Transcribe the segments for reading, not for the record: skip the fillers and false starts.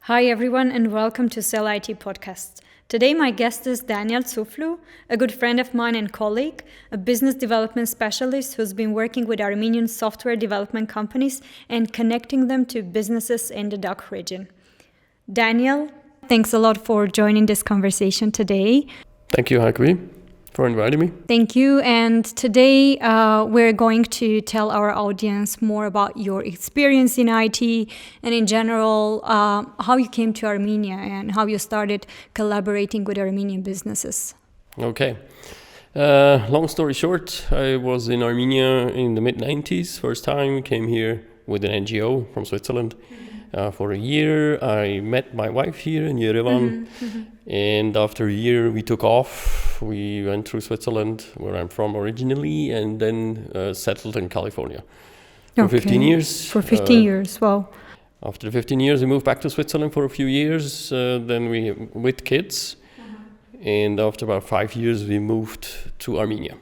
Hi everyone and welcome to sell.it.podcast. Today my guest is Daniel Zurfluh, a good friend of mine and colleague, a business development specialist who's been working with Armenian software development companies and connecting them to businesses in the DACH region. Daniel, thanks a lot for joining this conversation today. Thank you, Heikvi, for inviting me. Thank you. And today we're going to tell our audience more about your experience in IT and in general how you came to Armenia and how you started collaborating with Armenian businesses. Okay. Long story short, I was in Armenia in the mid-90s. First time, came here with an NGO from Switzerland. For a year, I met my wife here in Yerevan, and after a year we took off. We went through Switzerland, where I'm from originally, and then settled in California for 15 years. For 15 years, wow. After 15 years, we moved back to Switzerland for a few years, then we with kids, and after about 5 years, we moved to Armenia.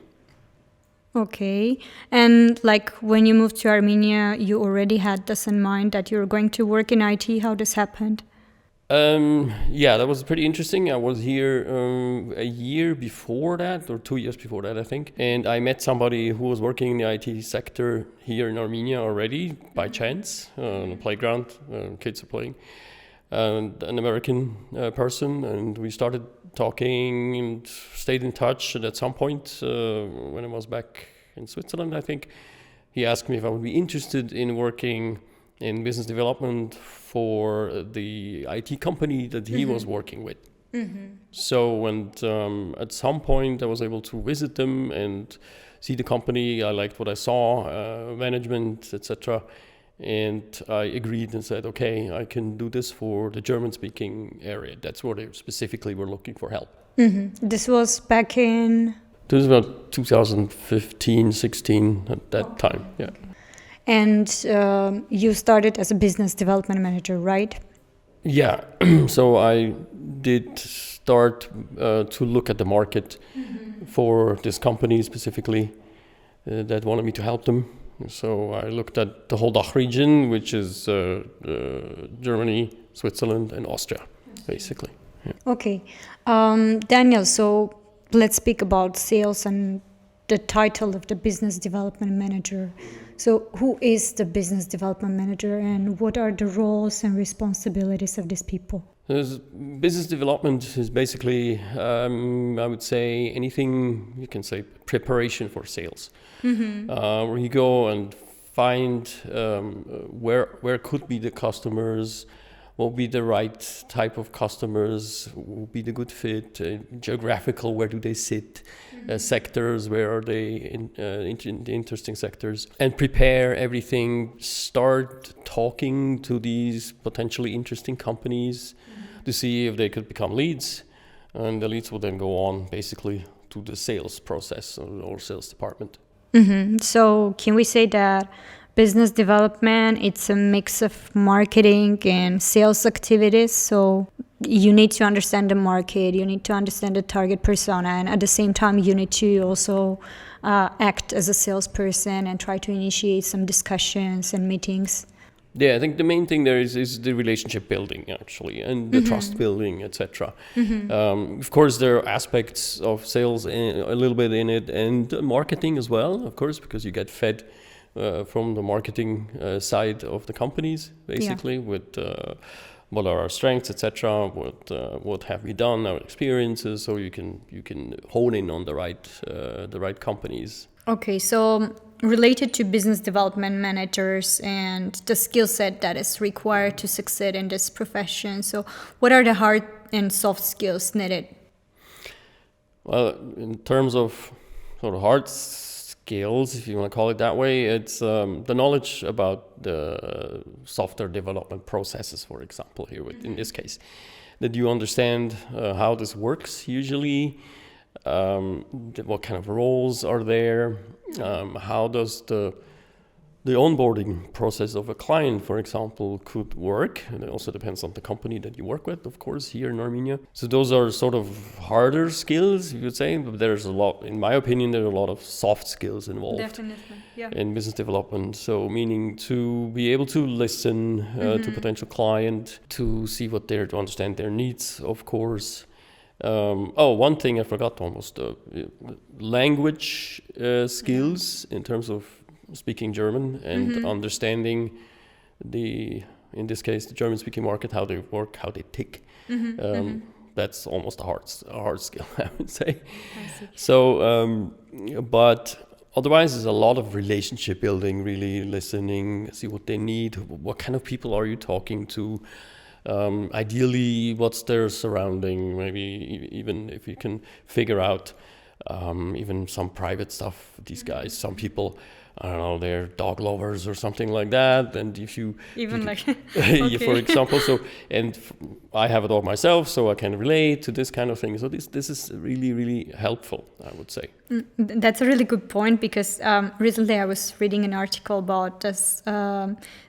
Okay. And like when you moved to Armenia, you already had this in mind that you were going to work in IT. How this happened? Yeah, that was pretty interesting. I was here a year before that, or 2 years before that, I think. And I met somebody who was working in the IT sector here in Armenia already by chance on the playground. Kids are playing. And an American person, and we started talking and stayed in touch. And at some point, when I was back in Switzerland, I think, he asked me if I would be interested in working in business development for the IT company that he was working with. So, and at some point, I was able to visit them and see the company. I liked what I saw, management, etc. And I agreed and said, okay, I can do this for the German-speaking area. That's where they specifically were looking for help. This was back in... This was about 2015, 16 at that time, yeah. Okay. And you started as a business development manager, right? Yeah, so I did start to look at the market for this company specifically that wanted me to help them. So I looked at the whole DACH region, which is Germany, Switzerland, and Austria, basically. Yeah. Okay. Daniel, so let's speak about sales and the title of the business development manager. So who is the business development manager and what are the roles and responsibilities of these people? Business development is basically, I would say, anything you can say preparation for sales. Where you go and find where could be the customers, what would be the right type of customers, what would be the good fit, geographical, where do they sit, sectors, where are they in interesting sectors, and prepare everything, start talking to these potentially interesting companies to see if they could become leads, and the leads will then go on basically to the sales process or sales department. So can we say that business development, it's a mix of marketing and sales activities? So you need to understand the market, you need to understand the target persona, and at the same time you need to also act as a salesperson and try to initiate some discussions and meetings. Yeah, I think the main thing there is the relationship building, actually, and the trust building, etc. Of course, there are aspects of sales a little bit in it, and marketing as well, of course, because you get fed from the marketing side of the companies, basically, with what are our strengths, etc. What have we done, our experiences, so you can hone in on the right companies. Okay, so related to business development managers and the skill set that is required to succeed in this profession, so what are the hard and soft skills needed? Well, in terms of sort of hard skills, if you want to call it that way, it's the knowledge about the software development processes, for example, here in this case, that you understand how this works usually. What kind of roles are there? How does the the onboarding process of a client, for example, could work. And it also depends on the company that you work with, of course, here in Armenia. So those are sort of harder skills, you could say. But there's a lot, in my opinion, there are a lot of soft skills involved. Definitely, yeah. In business development. So meaning to be able to listen to potential client, to see what they're, to understand their needs, of course. One thing I forgot almost, language skills in terms of speaking German and understanding in this case, the German-speaking market, how they work, how they tick. That's almost a hard skill, I would say. I see. So, but otherwise, there's a lot of relationship building, really listening, see what they need, what kind of people are you talking to. Ideally, what's their surrounding, maybe even if you can figure out even some private stuff, these guys, some people, I don't know, they're dog lovers or something like that. And if you... Even like... for example, I have a dog myself, so I can relate to this kind of thing. So this is really, really helpful, I would say. That's a really good point, because recently I was reading an article about this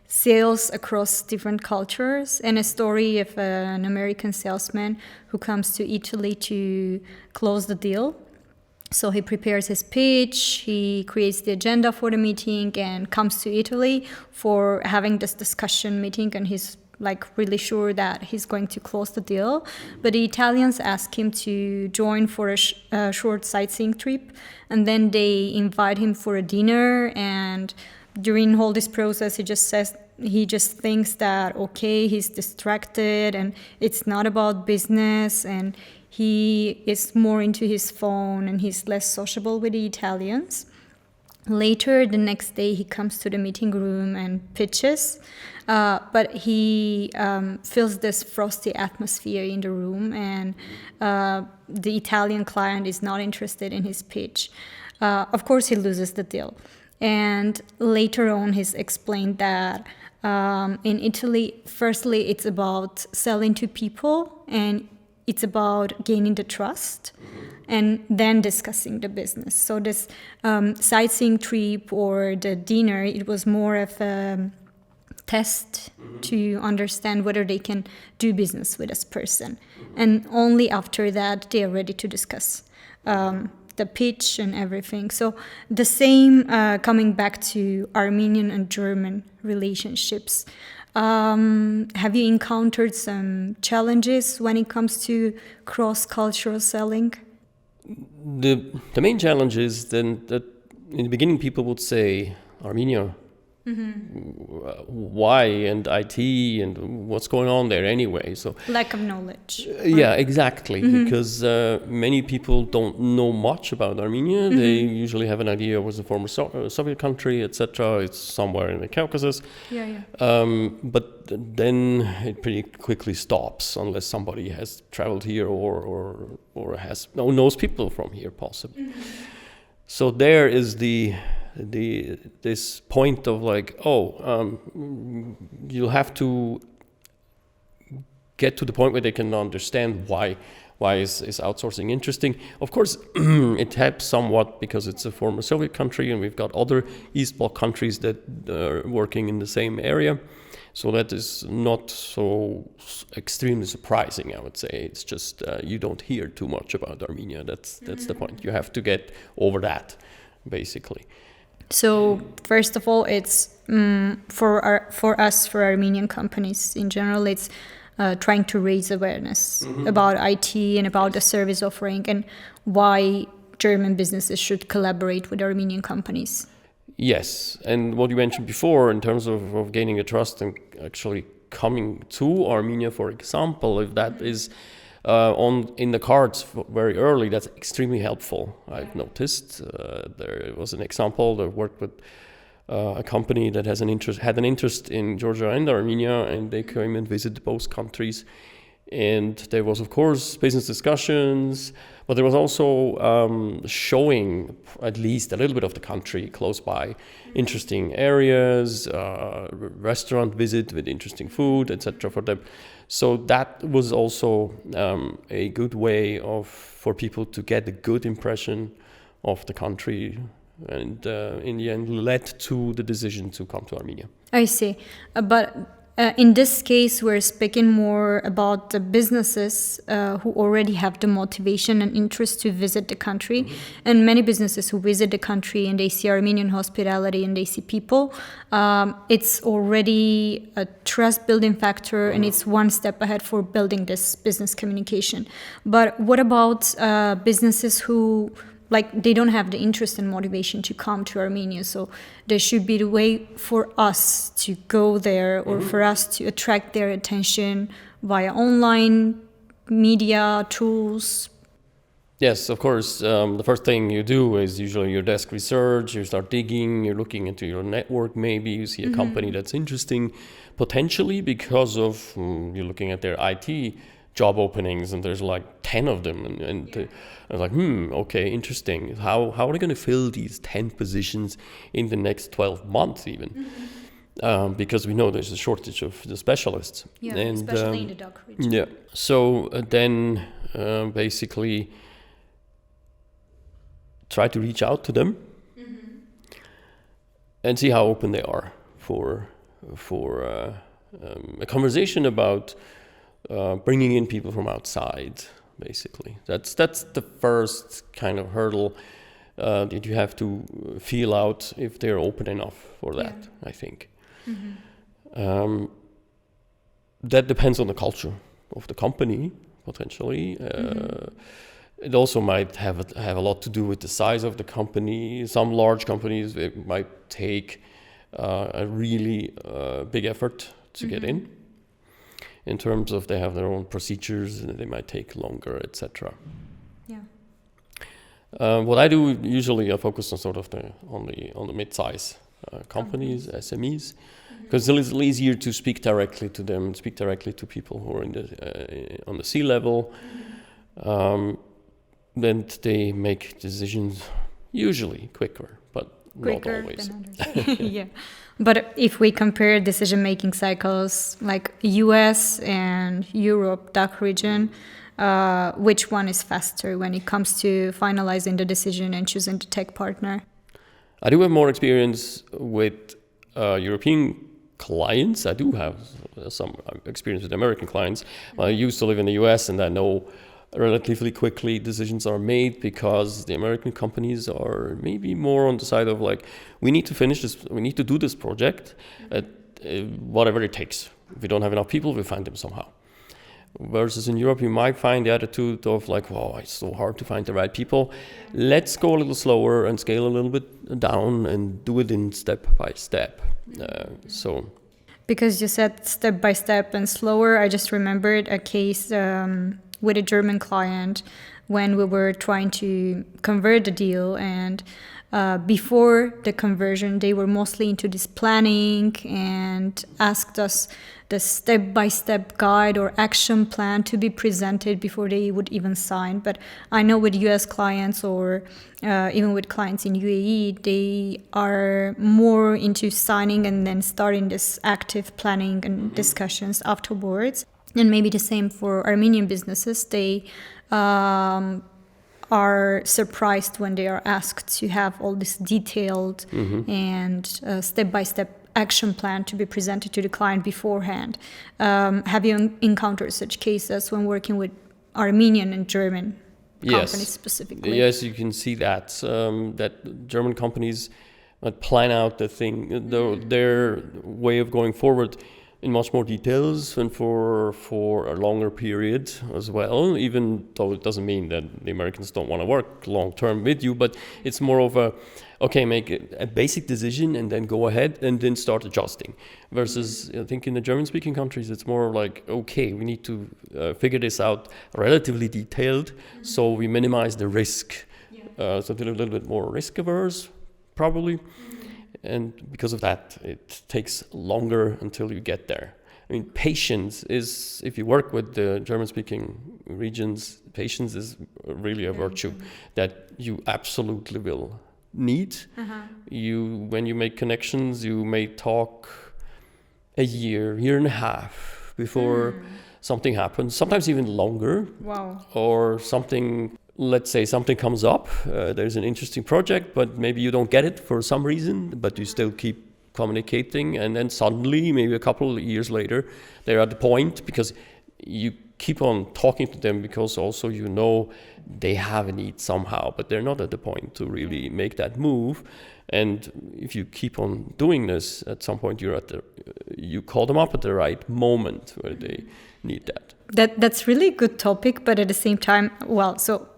sales across different cultures, and a story of an American salesman who comes to Italy to close the deal. So he prepares his pitch, he creates the agenda for the meeting, and comes to Italy for having this discussion meeting, and he's like really sure that he's going to close the deal. But the Italians ask him to join for a short sightseeing trip, and then they invite him for a dinner. And during all this process, he just thinks that, okay, he's distracted and it's not about business, and he is more into his phone and he's less sociable with the Italians. Later, the next day, he comes to the meeting room and pitches, but he feels this frosty atmosphere in the room, and the Italian client is not interested in his pitch. Of course, he loses the deal. And later on, he's explained that in Italy, firstly, it's about selling to people, and it's about gaining the trust, and then discussing the business. So this sightseeing trip or the dinner, it was more of a test to understand whether they can do business with this person. And only after that, they are ready to discuss the pitch and everything. So the same coming back to Armenian and German relationships. Have you encountered some challenges when it comes to cross-cultural selling? The main challenge is then that in the beginning people would say Armenia, why, and IT, and what's going on there anyway. So lack of knowledge. Yeah, exactly. Because many people don't know much about Armenia. They usually have an idea it was a former Soviet country, etc. It's somewhere in the Caucasus. But then it pretty quickly stops unless somebody has traveled here or knows people from here, possibly. So there is this point of like, you'll have to get to the point where they can understand why is outsourcing interesting. Of course, it helps somewhat because it's a former Soviet country, and we've got other East Bloc countries that are working in the same area. So that is not so extremely surprising, I would say. It's just you don't hear too much about Armenia. That's the point. You have to get over that, basically. So first of all, it's for Armenian companies in general, it's trying to raise awareness about IT and about the service offering, and why German businesses should collaborate with Armenian companies. Yes, and what you mentioned before in terms of gaining a trust and actually coming to Armenia, for example, if that is in the cards very early, that's extremely helpful. I've noticed there was an example that worked with a company that had an interest in Georgia and Armenia, and they came and visited both countries. And there was, of course, business discussions, but there was also showing at least a little bit of the country close by, interesting areas, restaurant visit with interesting food, etc. for them. So that was also a good way for people to get a good impression of the country and in the end led to the decision to come to Armenia. I see. But in this case, we're speaking more about the businesses who already have the motivation and interest to visit the country. And many businesses who visit the country and they see Armenian hospitality and they see people, it's already a trust building factor and it's one step ahead for building this business communication. But what about businesses who they don't have the interest and motivation to come to Armenia? So there should be the way for us to go there or for us to attract their attention via online media tools. Yes, of course. The first thing you do is usually your desk research. You start digging, you're looking into your network. Maybe you see a company that's interesting potentially because of you're looking at their IT job openings and there's 10 of them and I was okay, interesting. How are they going to fill these 10 positions in the next 12 months even? Because we know there's a shortage of the specialists. Yeah, and, especially in the DACH region. Yeah. So then basically try to reach out to them and see how open they are for a conversation about bringing in people from outside. Basically, that's the first kind of hurdle that you have to feel out if they're open enough for that. Yeah. I think that depends on the culture of the company potentially. It also might have a lot to do with the size of the company. Some large companies, it might take a really big effort to get in terms of they have their own procedures and they might take longer, etc. Yeah. What I do usually, I focus on sort of on the mid-size companies, SMEs, because it's a little easier to speak directly to them, speak directly to people who are on the C-level. Then they make decisions usually quicker, but not always. Than others. Yeah. But if we compare decision-making cycles like US and Europe, DACH region, which one is faster when it comes to finalizing the decision and choosing the tech partner? I do have more experience with European clients. I do have some experience with American clients. I used to live in the US and I know relatively quickly decisions are made because the American companies are maybe more on the side of we need to finish this, we need to do this project at whatever it takes. If we don't have enough people, we find them somehow. Versus in Europe, you might find the attitude of wow, it's so hard to find the right people. Let's go a little slower and scale a little bit down and do it in step by step. Because you said step by step and slower, I just remembered a case with a German client when we were trying to convert the deal, and before the conversion they were mostly into this planning and asked us the step-by-step guide or action plan to be presented before they would even sign. But I know with US clients or even with clients in UAE, they are more into signing and then starting this active planning and discussions afterwards. And maybe the same for Armenian businesses. They are surprised when they are asked to have all this detailed and step-by-step action plan to be presented to the client beforehand. Have you encountered such cases when working with Armenian and German companies specifically? Yes, you can see that that German companies plan out the thing, their way of going forward in much more details and for a longer period as well, even though it doesn't mean that the Americans don't want to work long term with you, but it's more of make a basic decision and then go ahead and then start adjusting. Versus I think in the German speaking countries it's more we need to figure this out relatively detailed, so we minimize the risk. So they're a little bit more risk averse probably. And because of that, it takes longer until you get there. I mean, patience is, if you work with the German-speaking regions, patience is really a virtue that you absolutely will need. When you make connections, you may talk a year and a half before something happens, sometimes even longer. Wow. Or something let's say something comes up, there's an interesting project, but maybe you don't get it for some reason, but you still keep communicating, and then suddenly, maybe a couple of years later, they're at the point, because you keep on talking to them, because also they have a need somehow, but they're not at the point to really make that move. And if you keep on doing this, at some point you call them up at the right moment where they need that. That's really a good topic, but at the same time,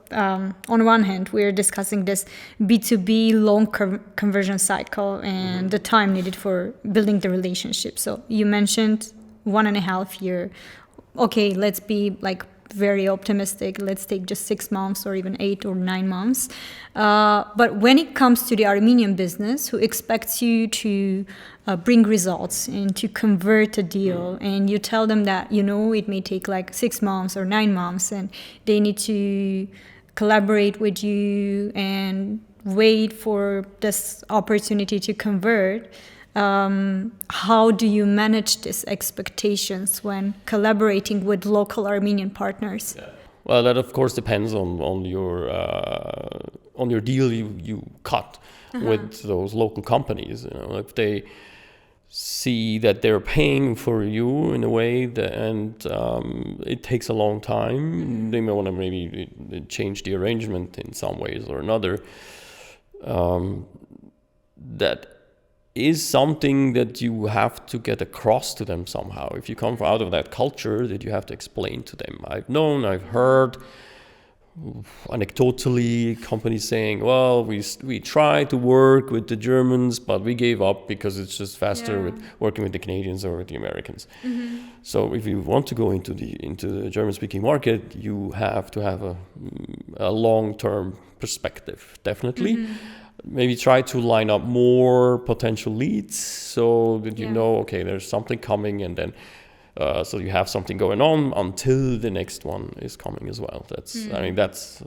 on one hand, we're discussing this B2B long conversion cycle and the time needed for building the relationship. So you mentioned 1.5 years. Okay, let's be like very optimistic. Let's take just 6 months or even 8 or 9 months. But when it comes to the Armenian business, who expects you to bring results and to convert a deal, and you tell them that, it may take like 6 months or 9 months, and they need to collaborate with you and wait for this opportunity to convert. How do you manage these expectations when collaborating with local Armenian partners? Yeah. Well, that of course depends on your deal you cut with those local companies. If they see that they're paying for you in a way and it takes a long time, they may want to maybe change the arrangement in some ways or another. That is something that you have to get across to them somehow. If you come out of that culture, that you have to explain to them. I've heard anecdotally companies saying, well, we try to work with the Germans, but we gave up because it's just faster with working with the Canadians or with the Americans. So if you want to go into the German-speaking market, you have to have a long-term perspective, definitely. Maybe try to line up more potential leads so that okay, there's something coming, and then so you have something going on until the next one is coming as well. That's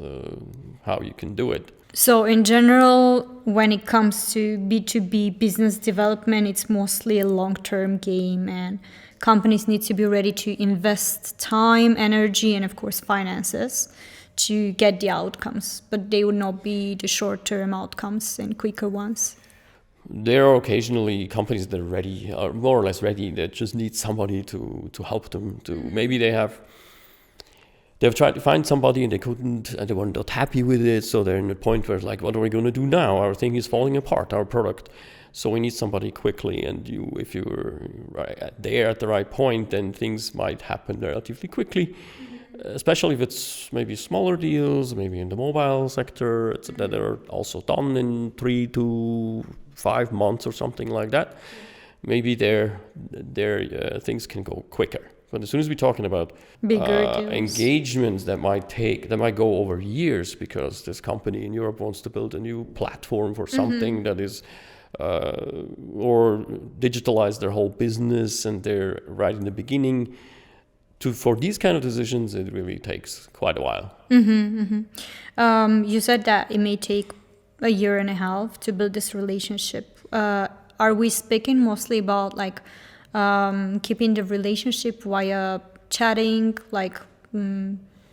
how you can do it. So in general, when it comes to B2B business development, it's mostly a long-term game, and companies need to be ready to invest time, energy, and of course finances to get the outcomes, but they would not be the short-term outcomes and quicker ones. There are occasionally companies that are more or less ready, that just need somebody to help them. Maybe they've tried to find somebody and they were not happy with it, so they're in a point where it's like, what are we going to do now? Our thing is falling apart, our product. So we need somebody quickly, and if you're there at the right point, then things might happen relatively quickly. Especially if it's maybe smaller deals, maybe in the mobile sector, that are also done in 3 to 5 months or something like that. Maybe their things can go quicker. But as soon as we're talking about bigger engagements that might go over years, because this company in Europe wants to build a new platform for something that is or digitalize their whole business, and they're right in the beginning. For these kind of decisions, it really takes quite a while. You said that it may take 1.5 years to build this relationship. Are we speaking mostly about like keeping the relationship via chatting, like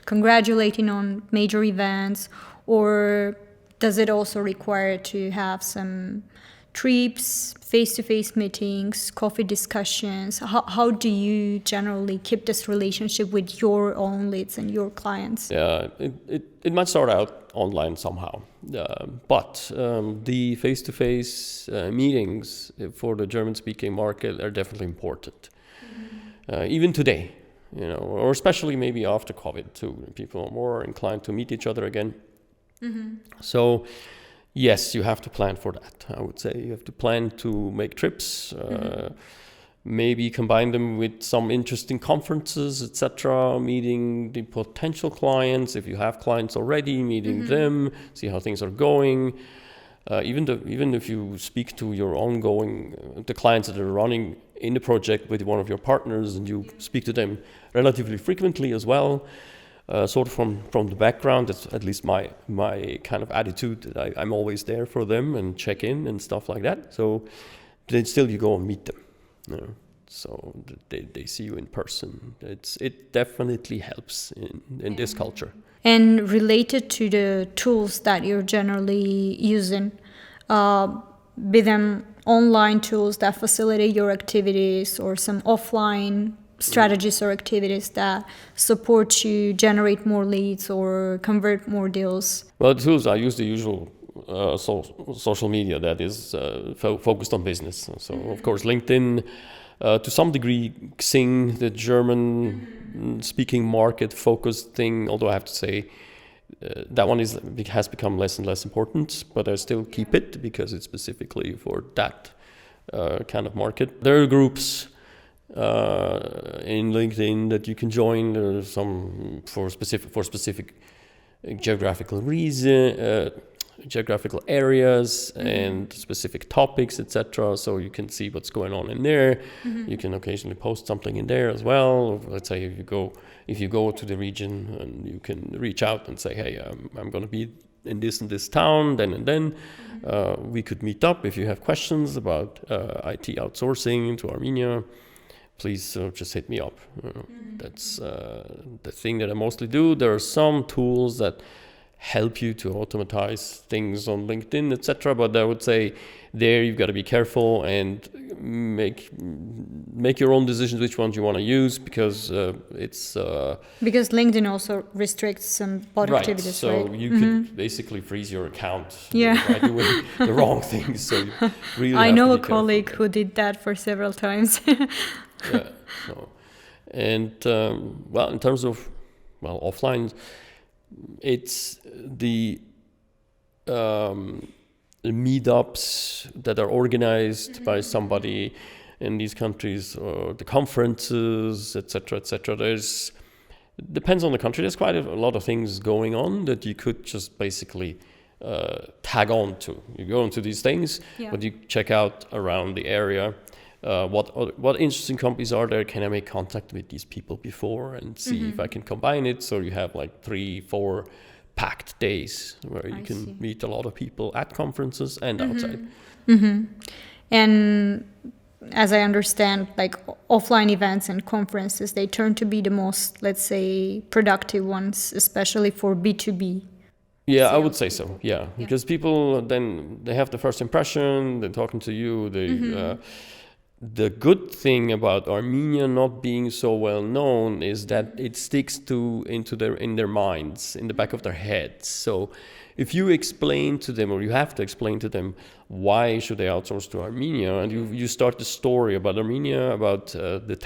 congratulating on major events, or does it also require to have some trips, face-to-face meetings, coffee discussions? How do you generally keep this relationship with your own leads and your clients? Yeah, it might start out online somehow, but the face-to-face meetings for the German-speaking market are definitely important. Even today, or especially maybe after COVID too, people are more inclined to meet each other again. So yes, you have to plan for that. I would say you have to plan to make trips, maybe combine them with some interesting conferences, etc. Meeting the potential clients, if you have clients already, meeting them, see how things are going. Even if you speak to your the clients that are running in the project with one of your partners, and you speak to them relatively frequently as well. Sort of from the background, that's at least my kind of attitude, that I'm always there for them and check in and stuff like that. So then still you go and meet them. so they see you in person. It definitely helps in this culture. And related to the tools that you're generally using, be them online tools that facilitate your activities or some offline strategies or activities that support you generate more leads or convert more deals? Well, the tools, I use the usual social media that is focused on business. So, of course, LinkedIn, to some degree, Xing, the German-speaking market-focused thing, although I have to say that one has become less and less important, but I still keep it because it's specifically for that kind of market. There are groups in LinkedIn that you can join. There are some for specific geographical geographical areas and specific topics, etc. So you can see what's going on in there. You can occasionally post something in there as well. Let's say if you go to the region, and you can reach out and say, hey, I'm going to be in this town, then and then. We could meet up if you have questions about IT outsourcing to Armenia. Please just hit me up. That's the thing that I mostly do. There are some tools that help you to automatize things on LinkedIn, etc. But I would say there you've got to be careful and make your own decisions which ones you want to use, because it's because LinkedIn also restricts some bot activities, so right? You could basically freeze your account by doing the wrong things. So you really I know a careful. colleague who did that for several times. And in terms of offline, it's the meetups that are organized by somebody in these countries, or the conferences, etc., etc. Depends on the country. There's quite a lot of things going on that you could just basically tag on to. You go into these things, but you check out around the area. What interesting companies are there? Can I make contact with these people before and see if I can combine it? So you have like 3-4 packed days where you can meet a lot of people at conferences and outside. And as I understand, like offline events and conferences, they turn to be the most, let's say, productive ones, especially for B2B. Yeah, I would say so. Yeah, because people then they have the first impression. They're talking to you. The good thing about Armenia not being so well known is that it sticks in their minds, in the back of their heads. So if you explain to them, or you have to explain to them, why should they outsource to Armenia, and you start the story about Armenia, about the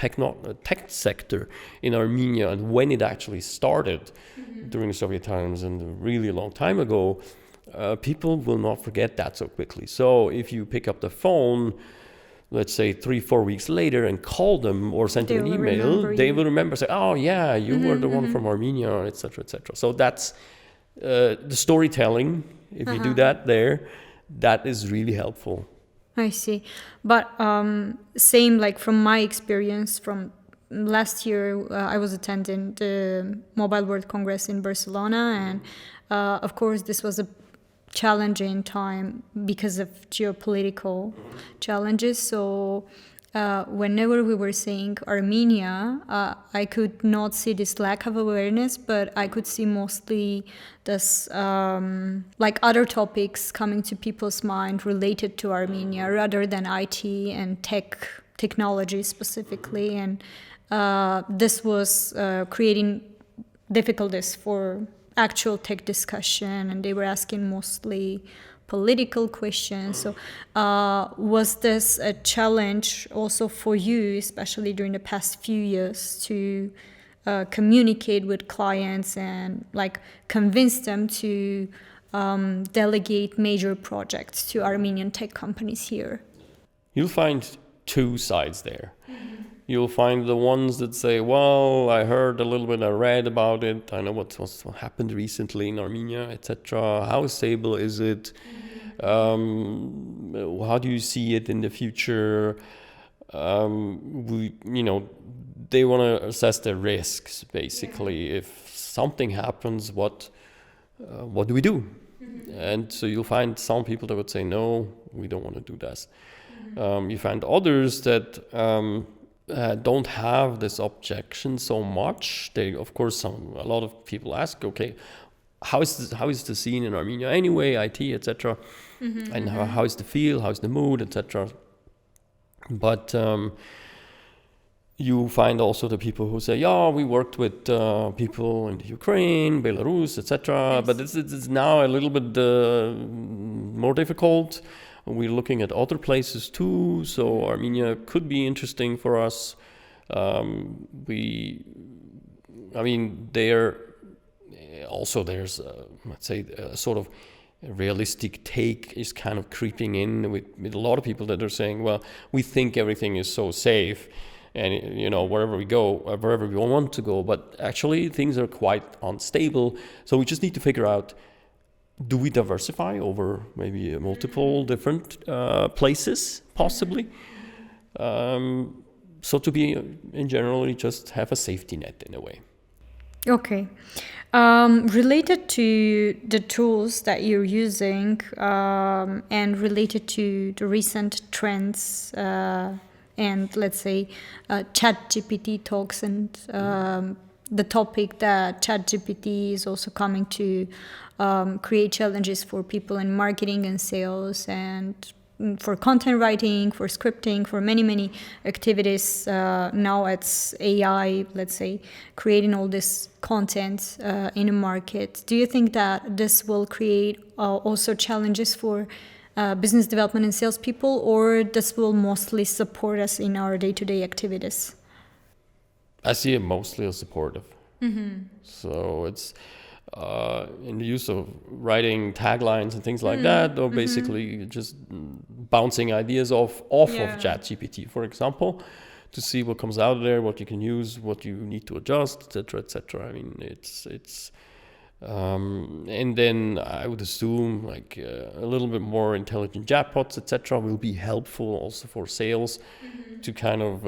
tech sector in Armenia, and when it actually started during the Soviet times and a really long time ago, people will not forget that so quickly. So if you pick up the phone, let's say 3-4 weeks later, and call them or send them an email, they will remember, say, oh yeah, you were the one from Armenia, etc., etc. So that's the storytelling. If you do that that is really helpful. I see. But same, like from my experience from last year, I was attending the Mobile World Congress in Barcelona, and of course this was a challenging time because of geopolitical challenges. So whenever we were saying Armenia, I could not see this lack of awareness, but I could see mostly this like other topics coming to people's mind related to Armenia rather than IT and technology specifically. And this was creating difficulties for actual tech discussion, and they were asking mostly political questions. So was this a challenge also for you, especially during the past few years, to communicate with clients and like convince them to delegate major projects to Armenian tech companies here? You'll find two sides there. You'll find the ones that say, well, I heard a little bit, I read about it, I know what happened recently in Armenia, etc. How stable is it? How do you see it in the future? They want to assess their risks, basically. If something happens, what do we do? And so you'll find some people that would say, no, we don't want to do this. You find others that don't have this objection so much. They, of course, a lot of people ask, okay, how is the scene in Armenia anyway, IT, etc., and how is the feel, how is the mood, etc. But you find also the people who say, yeah, we worked with people in the Ukraine, Belarus, etc. Yes. But it's now a little bit more difficult. We're looking at other places too, so Armenia could be interesting for us. There's let's say a sort of realistic take is kind of creeping in with a lot of people that are saying, well, we think everything is so safe, and wherever we go, wherever we want to go, but actually things are quite unstable. So we just need to figure out, do we diversify over maybe multiple different places, possibly? So to be, in general, you just have a safety net in a way. Okay. Related to the tools that you're using and related to the recent trends and let's say ChatGPT talks and the topic that ChatGPT is also coming to create challenges for people in marketing and sales and for content writing, for scripting, for many activities. Now it's AI, let's say, creating all this content in a market. Do you think that this will create also challenges for business development and salespeople, or this will mostly support us in our day-to-day activities? I see it mostly as supportive. So it's in the use of writing taglines and things like that, or basically just bouncing ideas off of ChatGPT, for example, to see what comes out of there, what you can use, what you need to adjust, etc., etc. I mean, it's and then I would assume like a little bit more intelligent chatbots, etc., will be helpful also for sales to kind of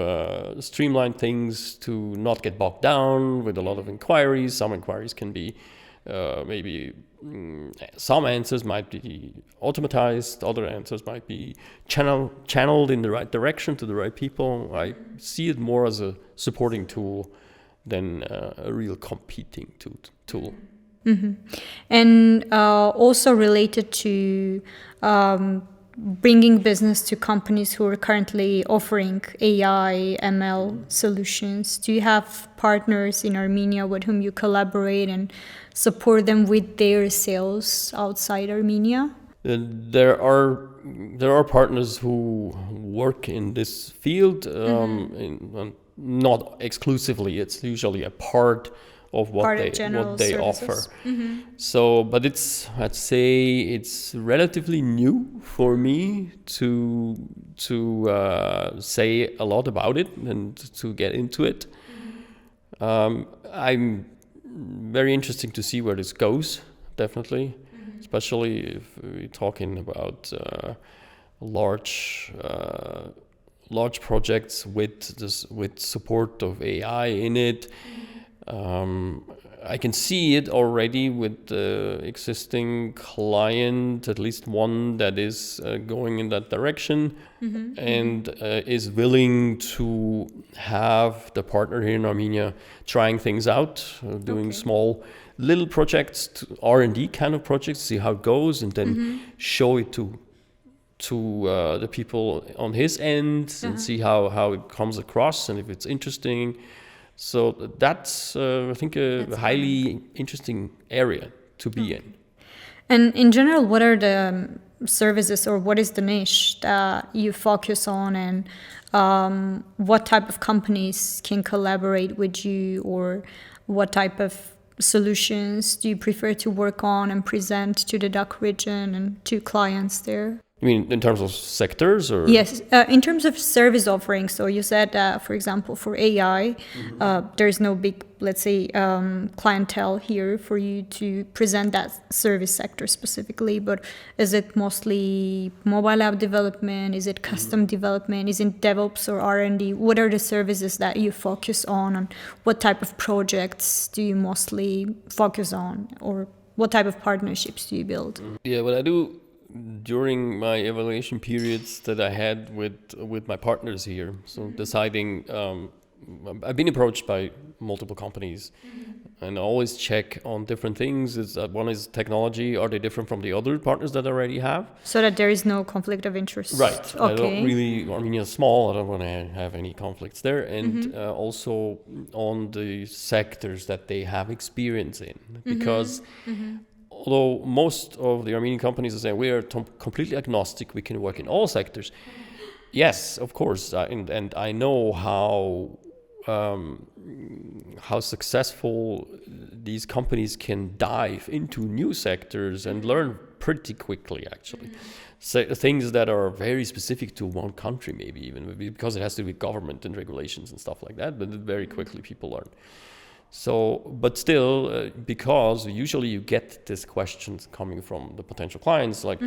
streamline things, to not get bogged down with a lot of inquiries. Some inquiries can be some answers might be automatized, other answers might be channeled in the right direction to the right people. I see it more as a supporting tool than a real competing tool. And also related to bringing business to companies who are currently offering AI, ML solutions. Do you have partners in Armenia with whom you collaborate and support them with their sales outside Armenia? There are partners who work in this field, not exclusively. It's usually a part of what they offer. So, but I'd say it's relatively new for me to say a lot about it and to get into it. I'm very interesting to see where this goes, definitely, especially if we're talking about large projects with support of AI in it. I can see it already with the existing client, at least one that is going in that direction and is willing to have the partner here in Armenia trying things out, doing small little projects, R&D kind of projects, see how it goes, and then show it to the people on his end and see how it comes across and if it's interesting. So that's, I think, a highly interesting area to be in. And in general, what are the services or what is the niche that you focus on, and what type of companies can collaborate with you, or what type of solutions do you prefer to work on and present to the DACH region and to clients there? You mean in terms of sectors, or? Yes, in terms of service offerings. So you said, for example, for AI, there's no big, let's say, clientele here for you to present that service sector specifically. But is it mostly mobile app development? Is it custom development? Is it DevOps or R&D? What are the services that you focus on? And what type of projects do you mostly focus on? Or what type of partnerships do you build? Yeah, what I do during my evaluation periods that I had with my partners here, so deciding, I've been approached by multiple companies, and I always check on different things. One is technology. Are they different from the other partners that I already have? So that there is no conflict of interest. Right. Okay. I don't really, Armenia is small. I don't want to have any conflicts there. And also on the sectors that they have experience in. Because although most of the Armenian companies are saying we are completely agnostic, we can work in all sectors. Yes, of course. And I know how successful these companies can dive into new sectors and learn pretty quickly, actually. So things that are very specific to one country, maybe even because it has to do with government and regulations and stuff like that, but very quickly people learn. So, but still, because usually you get these questions coming from the potential clients, like,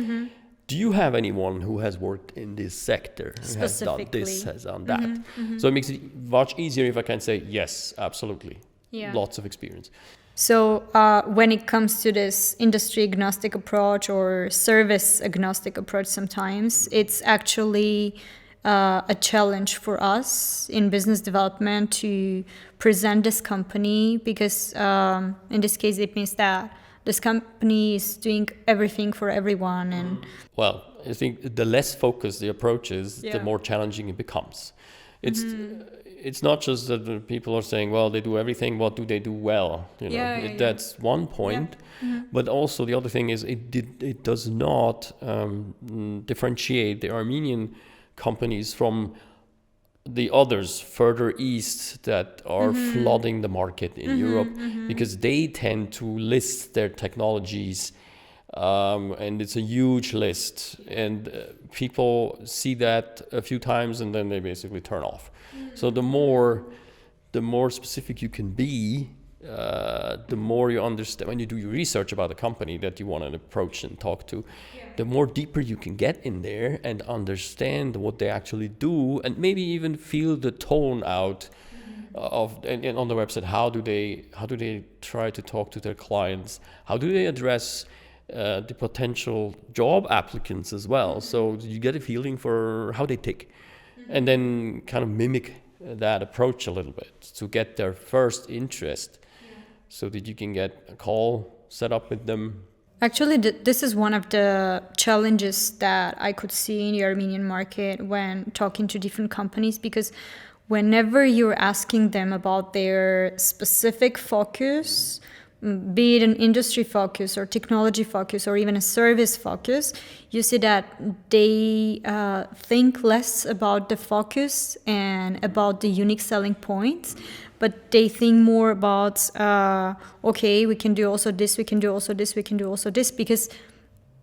do you have anyone who has worked in this sector, who has done this, has done that? So it makes it much easier if I can say, yes, absolutely, lots of experience. So when it comes to this industry agnostic approach or service agnostic approach, sometimes it's actually a challenge for us in business development to present this company, because in this case it means that this company is doing everything for everyone. And well, I think the less focused the approach is, the more challenging it becomes. It's not just that the people are saying, well, they do everything. What do they do well? That's one point. But also the other thing is it does not differentiate the Armenian companies from the others further east that are flooding the market in Europe, because they tend to list their technologies, and it's a huge list, and people see that a few times and then they basically turn off. So the more specific you can be, the more you understand when you do your research about a company that you want to approach and talk to, the more deeper you can get in there and understand what they actually do, and maybe even feel the tone out of and on the website. How do they try to talk to their clients? How do they address the potential job applicants as well? So you get a feeling for how they tick, and then kind of mimic that approach a little bit to get their first interest, so that you can get a call set up with them. Actually, this is one of the challenges that I could see in the Armenian market when talking to different companies, because whenever you're asking them about their specific focus, be it an industry focus or technology focus or even a service focus, you see that they think less about the focus and about the unique selling points, but they think more about, okay, we can do also this, we can do also this, we can do also this, because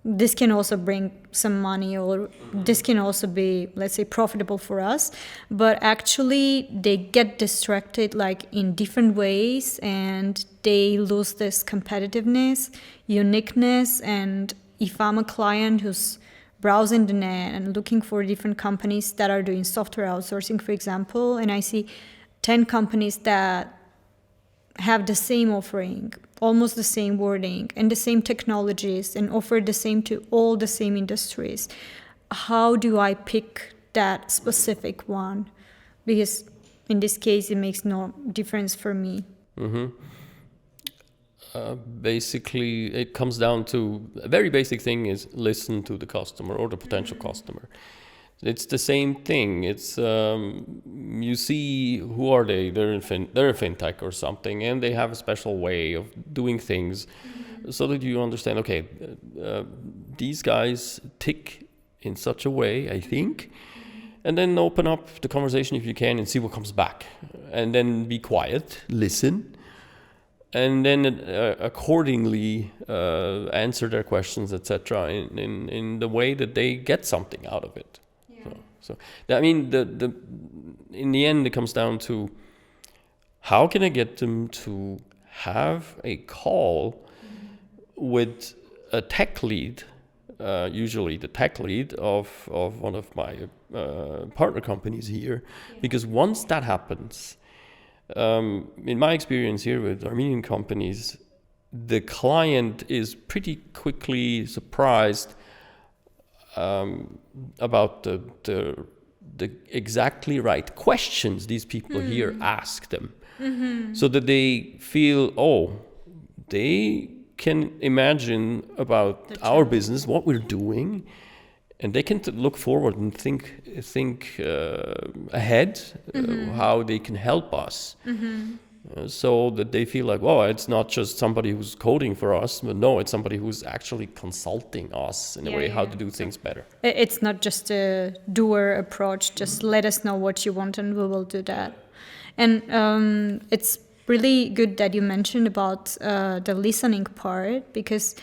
this can also bring some money, or this can also be, let's say, profitable for us. But actually they get distracted like in different ways, and they lose this competitiveness, uniqueness. And if I'm a client who's browsing the net and looking for different companies that are doing software outsourcing, for example, and I see 10 companies that have the same offering, almost the same wording and the same technologies, and offer the same to all the same industries, how do I pick that specific one? Because in this case, it makes no difference for me. Basically, it comes down to a very basic thing: is listen to the customer or the potential customer. It's the same thing. It's you see, who are they? They're a fintech or something, and they have a special way of doing things, so that you understand. Okay, these guys tick in such a way, I think, and then open up the conversation if you can and see what comes back, and then be quiet, listen, and then accordingly answer their questions, etc. in the way that they get something out of it. So I mean, in the end, it comes down to how can I get them to have a call with a tech lead, usually the tech lead of one of my partner companies here, because once that happens, in my experience here with Armenian companies, the client is pretty quickly surprised about the exactly right questions these people here ask them, so that they feel, they can imagine about our business, what we're doing, and they can look forward and think ahead, how they can help us. So that they feel like, it's not just somebody who's coding for us, but no, it's somebody who's actually consulting us in a way how to do things better. It's not just a doer approach, just let us know what you want and we will do that. And it's really good that you mentioned about the listening part, because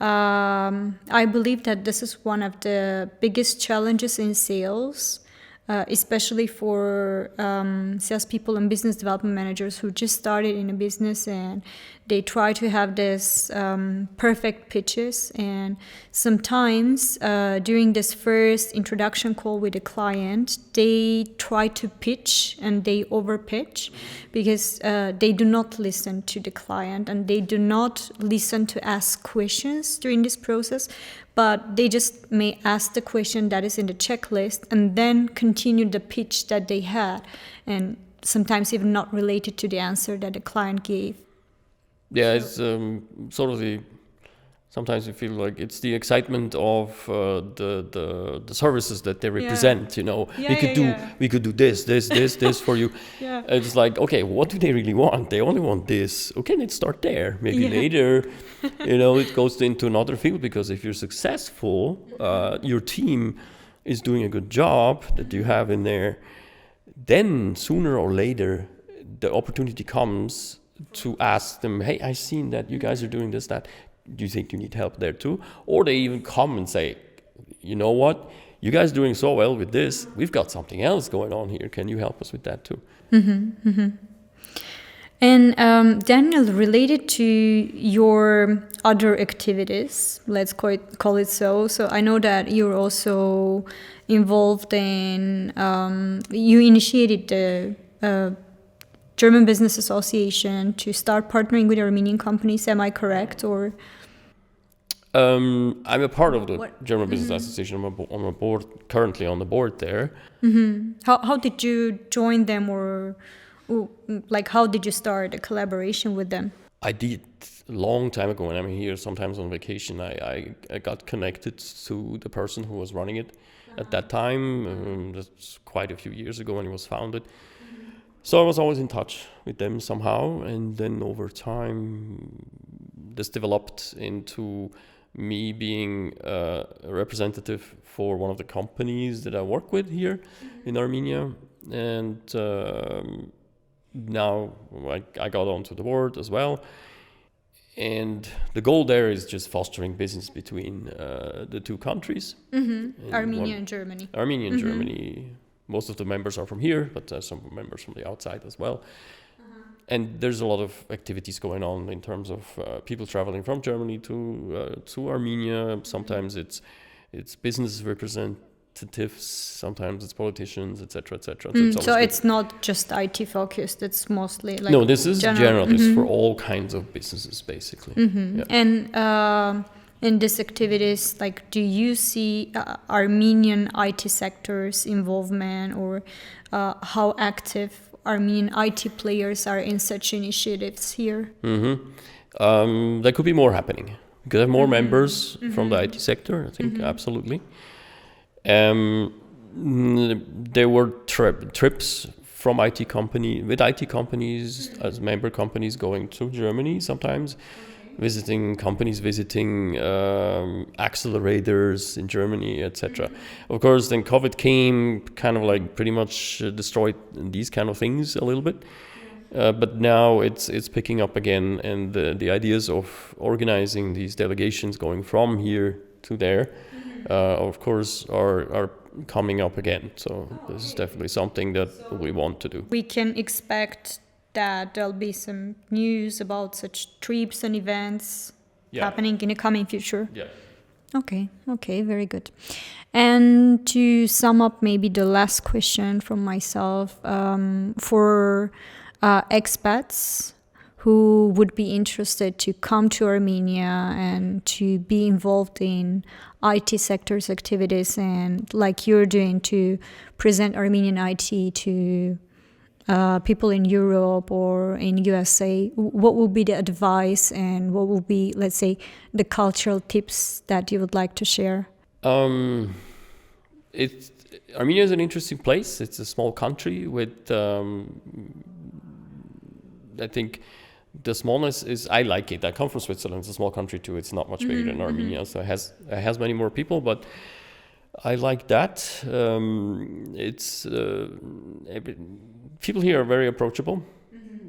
I believe that this is one of the biggest challenges in sales, especially for salespeople and business development managers who just started in a business, and they try to have this perfect pitches. And sometimes during this first introduction call with a client, they try to pitch and they over pitch, because they do not listen to the client and they do not listen to ask questions during this process. But they just may ask the question that is in the checklist and then continue the pitch that they had, and sometimes even not related to the answer that the client gave. Yeah, it's sort of sometimes you feel like it's the excitement of the services that they represent. We could do this for you. It's like, okay, what do they really want? They only want this. Okay, let's start there. Maybe later, it goes into another field, because if you're successful, your team is doing a good job that you have in there, then sooner or later the opportunity comes to ask them, hey, I've seen that you guys are doing this, that. Do you think you need help there too? Or they even come and say, you know what, you guys are doing so well with this, we've got something else going on here. Can you help us with that too? And Daniel, related to your other activities, let's call it so. So I know that you're also involved in, you initiated the German Business Association to start partnering with Armenian companies. Am I correct? Or I'm a part of the German Business Association. I'm a board, currently on the board there. How did you join them, or like how did you start a collaboration with them? I did a long time ago, when I'm here sometimes on vacation. I got connected to the person who was running it at that time. That's quite a few years ago when it was founded. So I was always in touch with them somehow, and then over time this developed into me being a representative for one of the companies that I work with here in Armenia. And now I got onto the board as well. And the goal there is just fostering business between the two countries. Armenia and Germany. Armenia and Germany. Most of the members are from here, but some members from the outside as well. And there's a lot of activities going on in terms of people traveling from Germany to Armenia. Sometimes it's business representatives, sometimes it's politicians, etc., etc. So it's not just IT focused; it's mostly like no. This is general. This is for all kinds of businesses, basically. Yeah. And in these activities, like, do you see Armenian IT sector's involvement, or how active Armenian IT players are in such initiatives here? There could be more happening. We could have more members from the IT sector, I think, absolutely. There were trips from IT companies as member companies going to Germany sometimes. Visiting companies, accelerators in Germany, etc. Of course, then COVID came, kind of like pretty much destroyed these kind of things a little bit. But now it's picking up again, and the ideas of organizing these delegations going from here to there, of course, are coming up again. So this is definitely something that we want to do. We can expect that there'll be some news about such trips and events happening in the coming future. Yeah. Okay, very good. And to sum up, maybe the last question from myself, for expats who would be interested to come to Armenia and to be involved in IT sector's activities, and like you're doing, to present Armenian IT to people in Europe or in USA, what would be the advice and what would be, let's say, the cultural tips that you would like to share? Armenia is an interesting place. It's a small country with, I think, the smallness is, I like it. I come from Switzerland. It's a small country too. It's not much bigger than Armenia, so it has many more people, but I like that. People here are very approachable.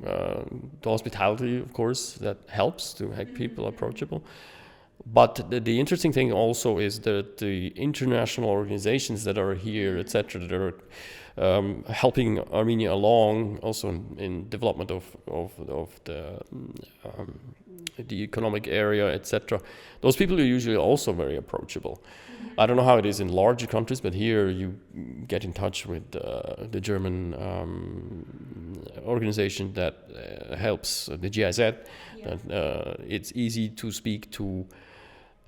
The hospitality, of course, that helps to make people approachable. But the interesting thing also is that the international organizations that are here, etc., that are helping Armenia along, also in development of the economic area, etc. Those people are usually also very approachable. I don't know how it is in larger countries, but here you get in touch with the German organization that helps, the GIZ. It's easy to speak to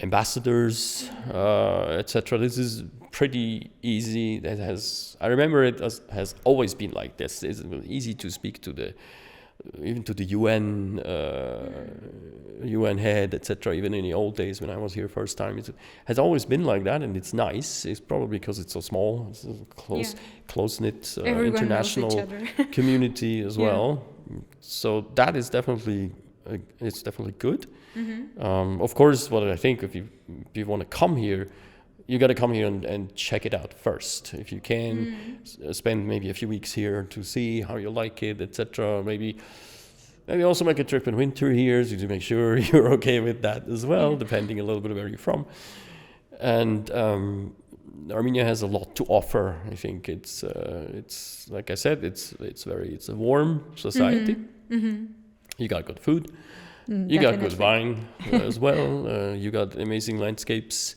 ambassadors, etc. This is pretty easy. I remember it has always been like this. It's easy to speak to even to the UN head, etc. Even in the old days when I was here first time, it has always been like that, and it's nice. It's probably because it's so small, it's a close-knit international community as well. So that is definitely good. Of course, what I think, if you want to come here, you got to come here and check it out first. If you can spend maybe a few weeks here to see how you like it, etc. Maybe also make a trip in winter here to make sure you're okay with that as well, depending a little bit where you're from. And Armenia has a lot to offer. I think it's like I said, it's a warm society. You got good food. You got good wine as well. You got amazing landscapes.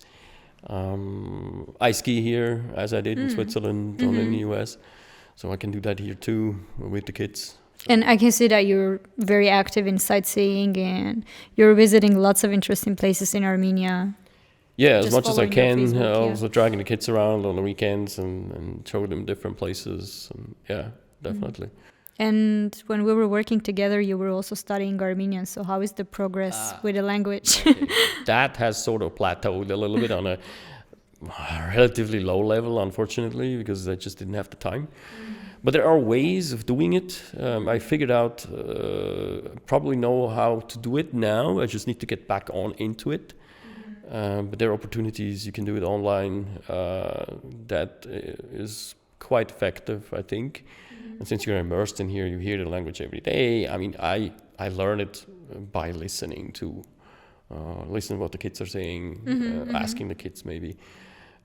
I ski here, as I did in Switzerland and in the US. So I can do that here too with the kids. And I can see that you're very active in sightseeing and you're visiting lots of interesting places in Armenia. Yeah, as much as I can. Also dragging the kids around on the weekends and show them different places. And yeah, definitely. And when we were working together, you were also studying Armenian. So how is the progress with the language? Okay. That has sort of plateaued a little bit on a relatively low level, unfortunately, because I just didn't have the time. But there are ways of doing it. I figured out, probably know how to do it now. I just need to get back into it. But there are opportunities. You can do it online. That is quite effective, I think. And since you're immersed in here, you hear the language every day. I mean, I learn it by listening to what the kids are saying, asking the kids maybe.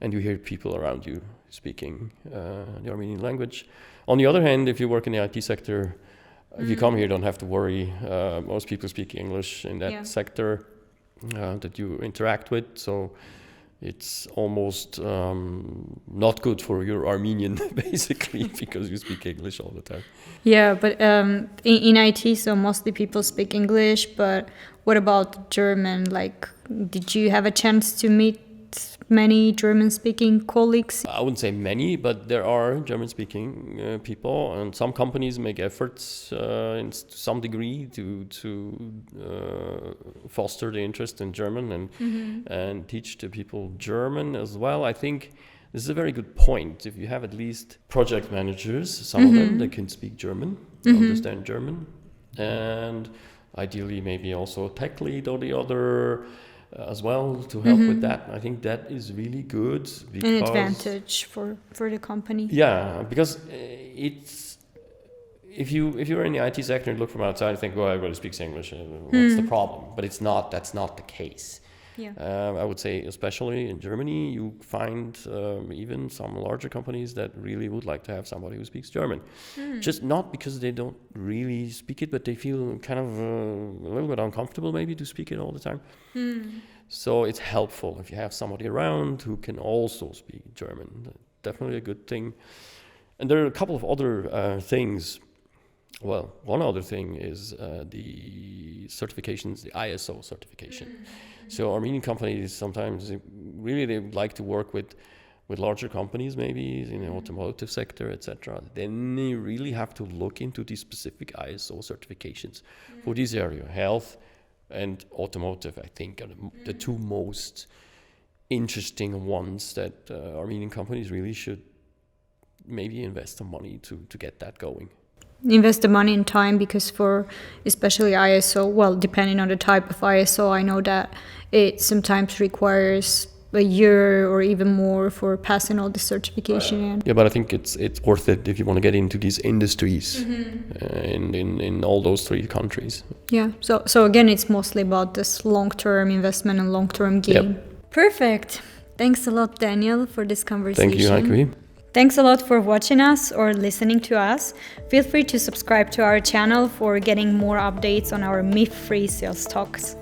And you hear people around you speaking the Armenian language. On the other hand, if you work in the IT sector, if you come here, you don't have to worry. Most people speak English in that sector that you interact with. So it's almost not good for your Armenian, basically, because you speak English all the time. Yeah, but in IT, so mostly people speak English. But what about German? Like, did you have a chance to meet many German-speaking colleagues? I wouldn't say many, but there are German-speaking people, and some companies make efforts in some degree to foster the interest in German and teach the people German as well. I think this is a very good point. If you have at least project managers, some of them, they can speak German, understand German, and ideally maybe also a tech lead or the other as well to help with that. I think that is really good. Because, an advantage for the company. Yeah, because it's if you're in the IT sector and look from outside and think, well, everybody speaks English, what's the problem? But that's not the case. Yeah. I would say, especially in Germany, you find even some larger companies that really would like to have somebody who speaks German. Just not because they don't really speak it, but they feel kind of a little bit uncomfortable maybe to speak it all the time. So it's helpful if you have somebody around who can also speak German. Definitely a good thing. And there are a couple of other things Well, one other thing is the certifications, the ISO certification. So Armenian companies sometimes they like to work with larger companies, maybe in the automotive sector, etc. Then they really have to look into the specific ISO certifications for this area. Health and automotive, I think, are the two most interesting ones that Armenian companies really should maybe invest some money to get that going. Invest the money and time, because for especially ISO, well, depending on the type of ISO, I know that it sometimes requires a year or even more for passing all the certification. Yeah, but I think it's worth it if you want to get into these industries in all those three countries. Yeah. So again, it's mostly about this long-term investment and long-term gain. Yep. Perfect. Thanks a lot, Daniel, for this conversation. Thank you, Heike. Thanks a lot for watching us or listening to us. Feel free to subscribe to our channel for getting more updates on our myth-free sales talks.